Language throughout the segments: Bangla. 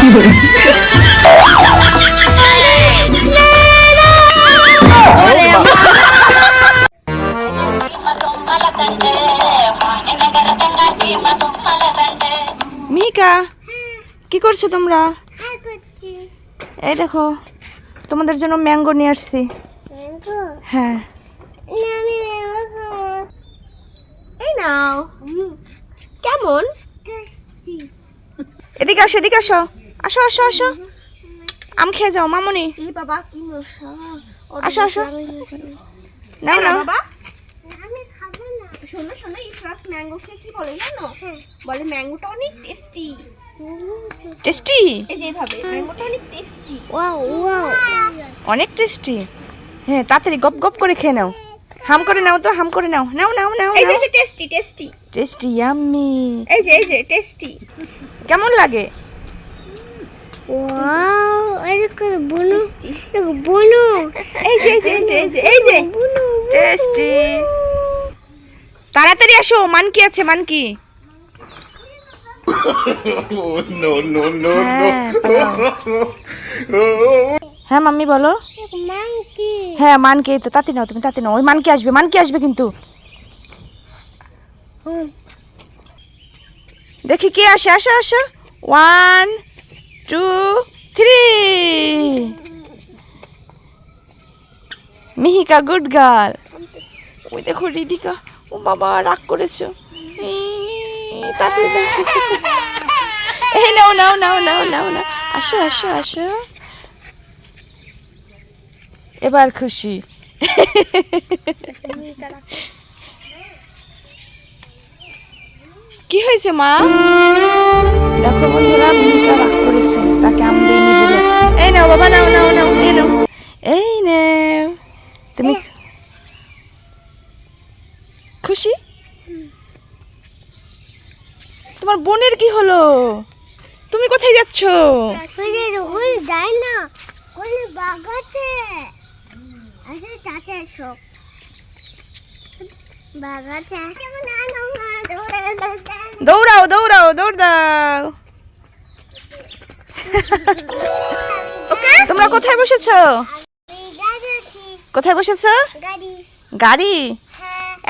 মিকা, কি করছো তোমরা? এই দেখো, তোমাদের জন্য ম্যাঙ্গো নিয়ে আসছি। হ্যাঁ, এই নাও। কেমন? এদিকে আসো, এদিকে আসো, আসো আসো আসো, আম খেয়ে যাও মামুনি। এই বাবা কি মশা। আসো আসো, নাও নাও। বাবা আমি খাবো না। শোনো শোনো, এই ফার্স্ট ম্যাঙ্গো খেয়ে কি বলে জানো? বলে ম্যাঙ্গোটা অনেক টেস্টি। টেস্টি? এই যে এইভাবে ম্যাঙ্গোটা অনেক টেস্টি। ওয়াও ওয়াও, অনেক টেস্টি। হ্যাঁ, তাড়াতাড়ি গপ গপ করে খেয়ে নাও, হাম করে নাও তো, হাম করে নাও, নাও নাও নাও। এই যে টেস্টি টেস্টি টেস্টি, ইয়াম্মি। এই যে টেস্টি। কেমন লাগে? ওয়াও, এই যে বুনু, বুনু। এই যে বুনু, টেস্টি। তাড়াতাড়ি আসো, মানকি আছে, মানকি। No, no, no, হ্যাঁ মাম্মি বলো। মাংকি। হ্যাঁ মানকি, তো তাতে নাও, তুমি তাতে নাও, ওই মানকি আসবে, মানকি আসবে কিন্তু। দেখি কে আসে, আসো আসো। 1 2 3। Miheeka good girl. ওই দেখো রিদিকা, ও বাবা রাগ করেছো। এই নাও নাও নাও নাও নাও নাও, আসো আসো আসো। এবার খুশি। কি হয়েছে মা? দেখো বন্ধুরা, মিহিকা রাগ করেছে, তাকে আম দিইনি বলে। এই নাও বাবা, নাও নাও নাও, এই নাও, এই নাও। তুমি খুশি? তোমার বোনের কি হলো? তুমি কোথায় যাচ্ছ? ওই যাই না, ওই বাগাতে আছে, তাতে এসো বাগাতে। দৌড়াও দৌড়াও, দৌড় দাও। তোমরা কোথায় বসেছো? কোথায় বসেছো? গাড়ি। গাড়ি?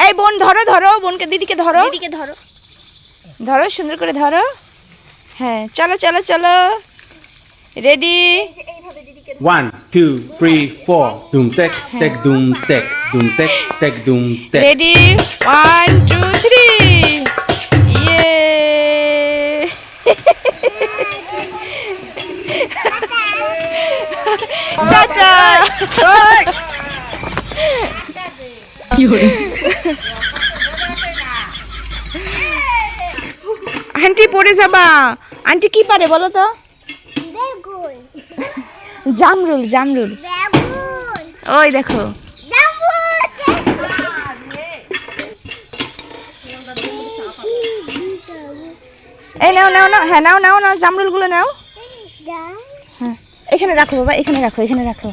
এই বোন ধরো ধরো, বোনকে, দিদিকে ধরো, দিদিকে ধরো। ধরো সুন্দর করে ধরো। হ্যাঁ চলো চলো চলো, ready? 1 2 3 4 doom tek tek doom tek tek doom tek. Ready, 1 2 3। ইয়ে। টাটা। আন্টি পড়ে যাবা। আন্টি কি পারে বলো তো? বেগুন। জামরুল, জামরুল। বেগুন। ওই দেখো। এই নাও নাও নাও, হ্যাঁ নাও নাও নাও, জামরুল গুলো নাও। হ্যাঁ এখানে রাখো বাবা, এখানে রাখো, এখানে রাখো।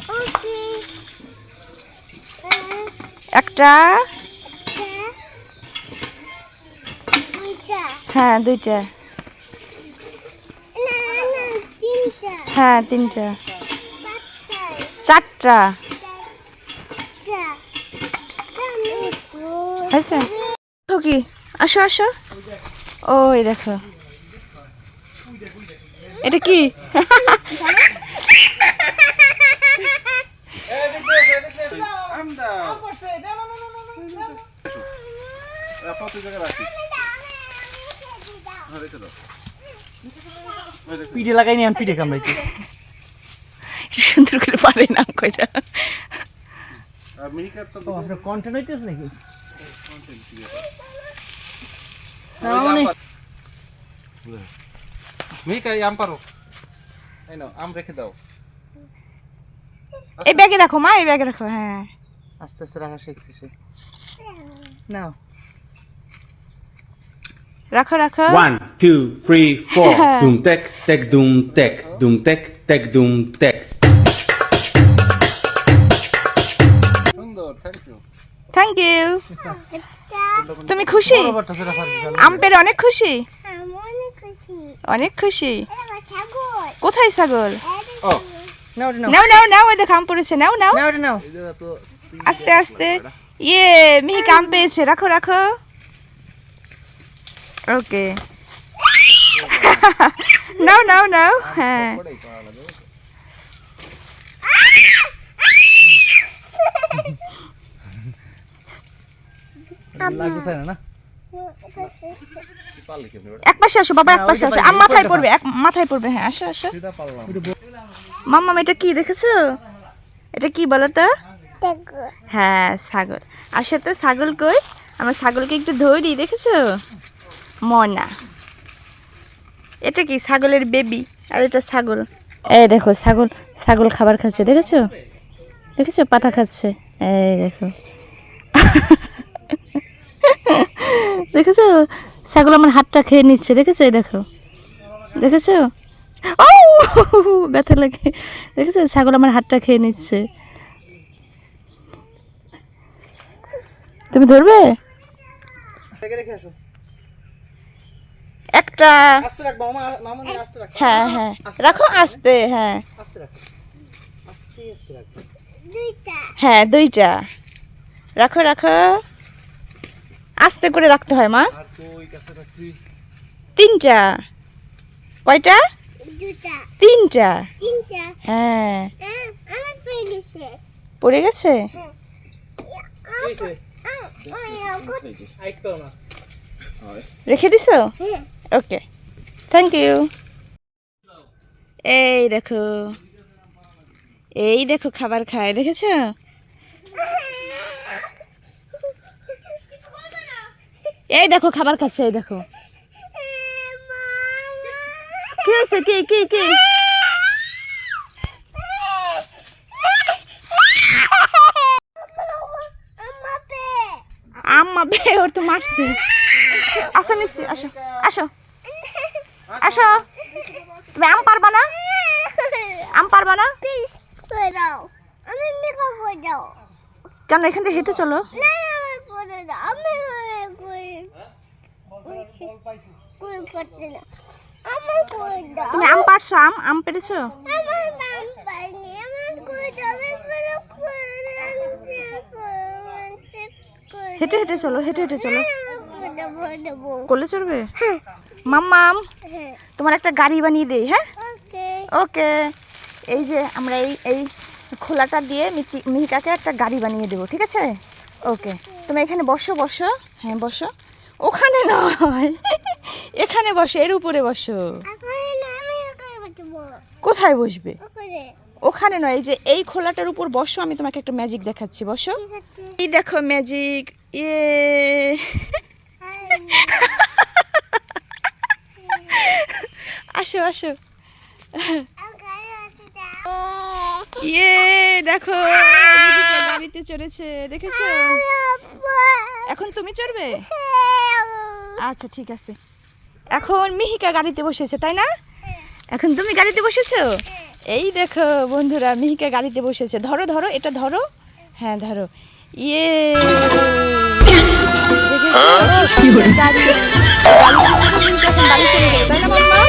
একটা, হ্যাঁ দুইটা, হ্যাঁ তিনটা, চারটা। হয়েছে? কি, আসো আসো। ওই দেখো, এটা কি? পিঠে লাগাই নি, পিঠে কামড়াইতে সুন্দর করে পারে না কইটা। আপনার কন্টেন্ট হইতেছে নাকি? মিহিকা আম পারো, এই নাও আম রেখে দাও। এই ব্যাগে রাখো মা, এই ব্যাগে রাখো। হ্যাঁ আস্তে আস্তে রাখা শিখছে সে। নাও রাখো রাখো। 1 2 3 4 doom tek doom tek doom tek. সুন্দর, থ্যাংক ইউ। Thank you. তুমি খুশি? আম পেরে অনেক খুশি? অনেক খুশি। কোথায় ছাগল? ও নাও এটা নাও নাও নাও নাও, ওই দেখো আম পড়েছে, নাও নাও নাও এটা নাও এটা তো আস্তে আস্তে। ইয়ে মিহিকা আম পেয়েছে, রাখো রাখো। ওকে নাও নাও নাও। হ্যাঁ পড়াই করা লাগে। লাগছে না পারলে কেমনে ওটা এক পাশে আসো বাবা, এক পাশে আসো। আম মাথায় পড়বে, এক মাথায় পড়বে। হ্যাঁ আসো আসো। সিধা পারলাম। মাম্মাম এটা কি দেখেছো? এটা কি বলো তো? হ্যাঁ ছাগল। আসো তো, ছাগল কই? আমার ছাগলকে একটু ধরি, দেখেছো? মনা। এটা কি? ছাগলের বেবি। আর এটা ছাগল। এই দেখো ছাগল, ছাগল খাবার খাচ্ছে, দেখেছো? দেখেছো পাতা খাচ্ছে, এই দেখো। দেখেছো ছাগল আমার হাতটা খেয়ে নিচ্ছে, দেখেছো? এই দেখো, দেখেছো? ও ব্যথা লাগে। দেখেছো ছাগল আমার হাতটা খেয়ে নিচ্ছে। তুমি ধরবে? রেখে রেখে আসো একটা। আস্তে রাখ মামা মামা নিয়ে আস্তে রাখ হ্যাঁ হ্যাঁ রাখো আস্তে। হ্যাঁ আস্তে রাখ আস্তে আস্তে রাখ হ্যাঁ দুইটা রাখো রাখো, আস্তে করে রাখতে হয় মা। আর কই কাছে রাখছি? তিনটা। কয়টা? দুটা তিনটা। তিনটা হ্যাঁ আমার পেয়ে গেছে পড়ে গেছে। কিছে আইতো না রেখে দিছো? হ্যাঁ ওকে থ্যাংক ইউ। এই দেখো, এই দেখো খাবার খায়, দেখেছো? এই দেখো খাবার খাচ্ছে, এই দেখো। কি হয়েছে? কি কি কি? আম্মা বে ওর তো মারছে। আসো নিচ্ছি, আসো আসো আসো। তুমি আম পারবা না? আম পারবা না? প্লিজ করে দাও, আমি মেকআপ করে দাও। কেন? এখান থেকে হেঁটে চলো। না আমার করে দাও, আমি করে করতে না, আমার করে দাও। তুমি আম পারছো? আম আম পেরেছো? আমার নাম পাইনি, আমার করে দাও। আমি হেঁটে হেঁটে চলো, হেঁটে হেঁটে চলো। করে দেবো। করলে চলবে? মাম্মাম হ্যাঁ তোমার একটা গাড়ি বানিয়ে দেই। হ্যাঁ ওকে ওকে। এই যে আমরা এই এই খোলাটা দিয়ে মিহিকাকে একটা গাড়ি বানিয়ে দেবো, ঠিক আছে? ওকে তুমি এখানে বসো বসো। হ্যাঁ বসো। ওখানে নয়, এখানে বসো, এর উপরে বসো। ওখানে না, আমি ওখানে বসবো। কোথায় বসবে? ওখানে ওখানে নয়, এই যে এই খোলাটার উপর বসো। আমি তোমাকে একটা ম্যাজিক দেখাচ্ছি, বসো। ঠিক আছে। এই দেখো ম্যাজিক। ইয়ে আসো আসো। ইয়ে দেখো মিহিকা গাড়িতে চড়েছে, দেখেছো? এখন তুমি চড়বে? আচ্ছা ঠিক আছে। এখন মিহিকা গাড়িতে বসেছে, তাই না? এখন তুমি গাড়িতে বসেছো? এই দেখো বন্ধুরা, মিহিকা গাড়িতে বসেছে। ধরো ধরো, এটা ধরো। হ্যাঁ ধরো। ইয়ে গাড়ি এখন বাড়ি চলে যাবে, তাই না মাম্মা?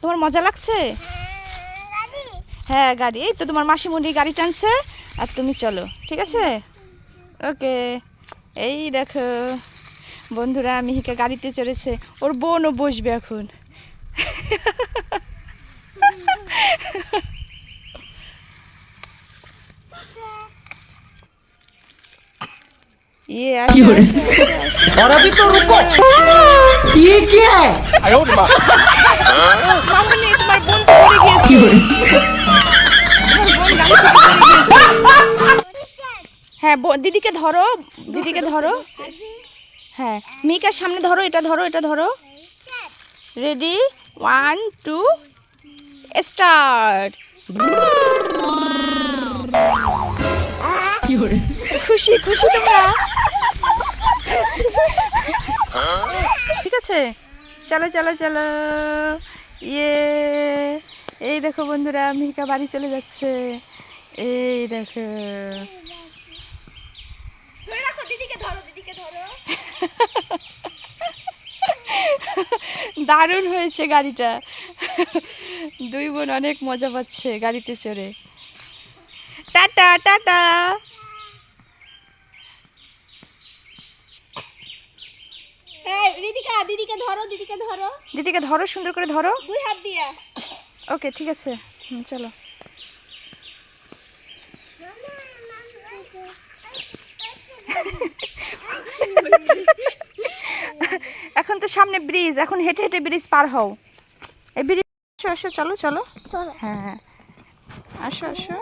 তোমার মজা লাগছে? হ্যাঁ গাড়ি, এই তো তোমার মাসিমণি গাড়ি টানছে আর তুমি চলো, ঠিক আছে? ওকে। এই দেখো বন্ধুরা, মিহিকা গাড়িতে চড়েছে, ওর বোনও বসবে এখন। ये और अभी तो रुको ये क्या है মামনি তোমার বোন তো পড়ে গিয়েছে। হ্যাঁ দিদিকে ধরো, দিদিকে ধরো। হ্যাঁ মিহিকার সামনে ধরো, এটা ধরো, এটা ধরো। Ready 1 2 start. খুশি খুশি তোমরা? ঠিক আছে চলো চলো চলো। ইয়ে এই দেখো বন্ধুরা, মিহিকা বাড়ি চলে যাচ্ছে। এই দেখো দিদিকে ধরো, দিদিকে ধরো। দারুণ হয়েছে গাড়িটা। দুই বোন অনেক মজা পাচ্ছে গাড়িতে চড়ে। Tata tata. রিদিকা দিদিকে ধরো, দিদিকে ধরো, দিদিকে ধরো, সুন্দর করে ধরো। 2 হাত দিয়া। ওকে ঠিক আছে, চলো। এখন তো সামনে ব্রিজ, এখন হেঁটে হেঁটে ব্রিজ পার হও। এই ব্রিজ আসো আসো, চলো চলো। হ্যাঁ হ্যাঁ আসো আসো।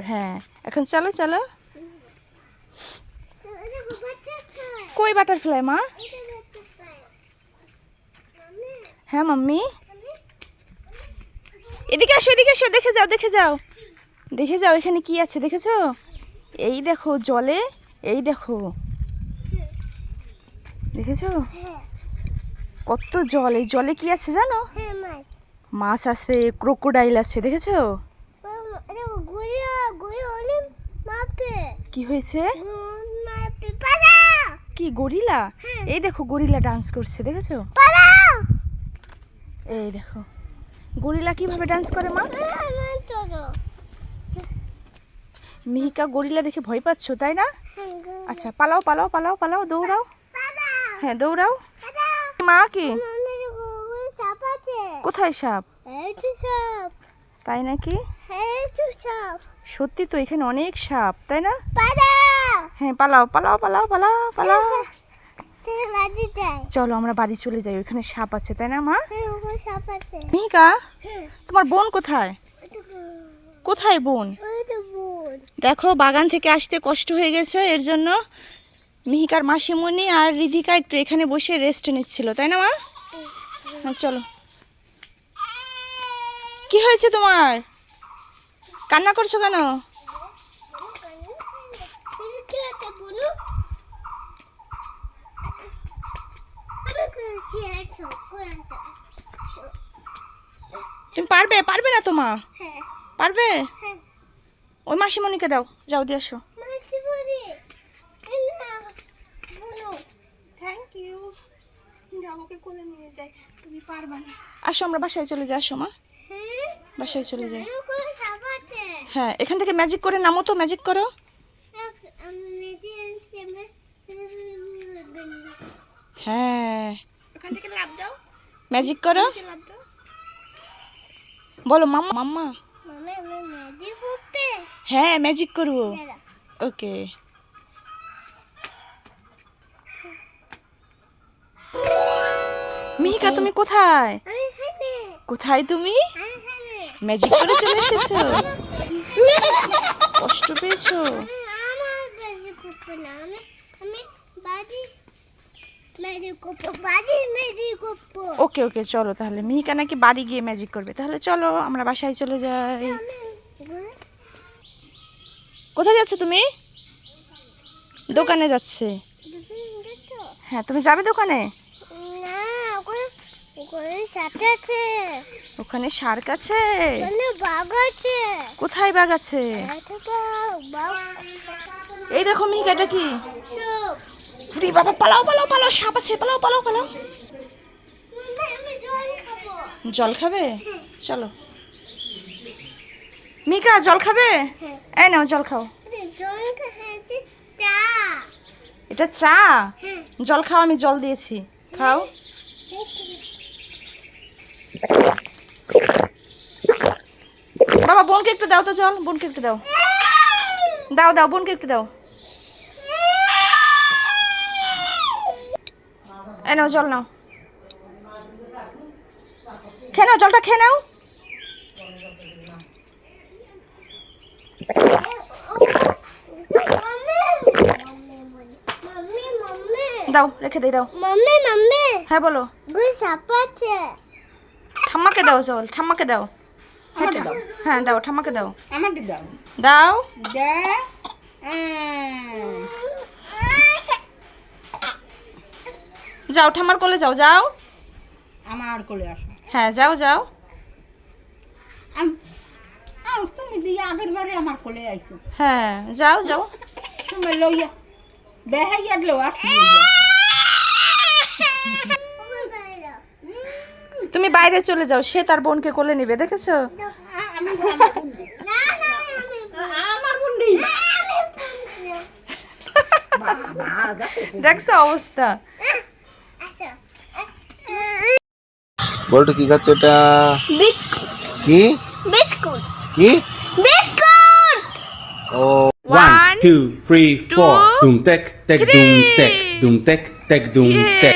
হ্যাঁ এখন চলো চলো। কই বাটারফ্লাই মা? হ্যাঁ মাম্মি, এদিকে আসো এদিকে আসো, দেখে যাও দেখে যাও দেখে যাও, এখানে কি আছে দেখেছো? এই দেখো জলে, এই দেখো, দেখেছো কত জল। এই জলে কি আছে জানো? মাছ আছে, ক্রোকোডাইল আছে, দেখেছো? কি হয়েছে? কি গরিলা? এই দেখো গরিলা ডান্স করছে, দেখেছো? এই দেখো গরিলা কিভাবে ডান্স করে মা। মিহিকা গরিলা দেখে ভয় পাচ্ছ তাই না? আচ্ছা পালাও পালাও পালাও পালাও, দৌড়াও। হ্যাঁ দৌড়াও। মা কি কোথায় সাপ? তাই নাকি? সত্যি তো এখানে অনেক সাপ, তাই না? হ্যাঁ পালাও পালাও পালাও পালাও পালাও। চলো আমরা বাড়ি চলে যাই, ওইখানে সাপ আছে তাই না মা? মিহিকা তোমার বোন কোথায়? কোথায় বোন? দেখো বাগান থেকে আসতে কষ্ট হয়ে গেছে, এর জন্য মিহিকার মাসিমণি আর রিধিকা একটু এখানে বসে রেস্ট নিচ্ছিল তাই না মা? হ্যাঁ চলো। কি হয়েছে তোমার? কান্না করছো কেন? তুমি পারবে পারবে না তো মা? পারবে? ওই মাসিমণিকে দাও, যাও দিয়ে আসো। Thank you. আমাকে কোলে নিয়ে যাই, তুমি পারবা না। আসো আমরা বাসায় চলে যাই, আসো মা বাসায় চলে যাই। হ্যাঁ এখান থেকে ম্যাজিক করে নামো তো, ম্যাজিক করো। হ্যাঁ ওখান থেকে লাফ দাও, ম্যাজিক করো, লাফ দাও। বলো মাম্মা মাম্মা। হ্যাঁ ম্যাজিক করবো। ওকে মিহিকা তুমি কোথায়? কোথায় তুমি? ম্যাজিক করে চলে এসেছো? কষ্ট পেয়েছো? ওকে ওকে চলো তাহলে। মিহিকা নাকি বাড়ি গিয়ে ম্যাজিক করবে, তাহলে চলো আমরা বাসায় চলে যাই। কোথায় যাচ্ছ তুমি? দোকানে যাচ্ছে। হ্যাঁ তুমি যাবে দোকানে? ওখানে শার্ক আছে? কোথায় বাঘ আছে? এই দেখো মিহিকা, এটা কি? বাবা পালাও পালাও পালাও, সাপ আছে, পালাও পালাও পালাও। জল খাবে? চলো মিহিকা জল খাবে? এই নাও জল খাও। এটা চা? জল খাও, আমি জল দিয়েছি, খাও। বাবা বোনকে একটু দাও তো জল, বোনকে একটু দাও, দাও দাও বোনকে একটু দাও। এই নাও জল নাও, খেয়ে নাও জলটা, খেয়ে নাও। দাও রেখে দেই, দাও। মাম্মি মাম্মি, হ্যাঁ বলো। সাপ আছে। ঠাম্মাকে দাও জল, ঠাম্মাকে দাও। হ্যাঁ দাও ঠাম্মাকে দাও। আমাকে দাও দাও। যাও ঠাম্মার কোলে যাও, যাও। আমার কোলে আসো। হ্যাঁ যাও যাও। তুমি দিয়ে আগের বারে আমার কোলে আইছো। হ্যাঁ যাও যাও। তুমি লইয়া বেহাইয়া গেলো আসছি। তুমি বাইরে চলে যাও, সে তার বোনকে কোলে নিবে, দেখেছো? দেখছো অবস্থা? বলটা কি খাচ্ছে এটা? কি বিস্কুট কি? বিস্কুট ও 1 2 3 4 two, Doom tek tek doom tek three. doom tek tek doom tek.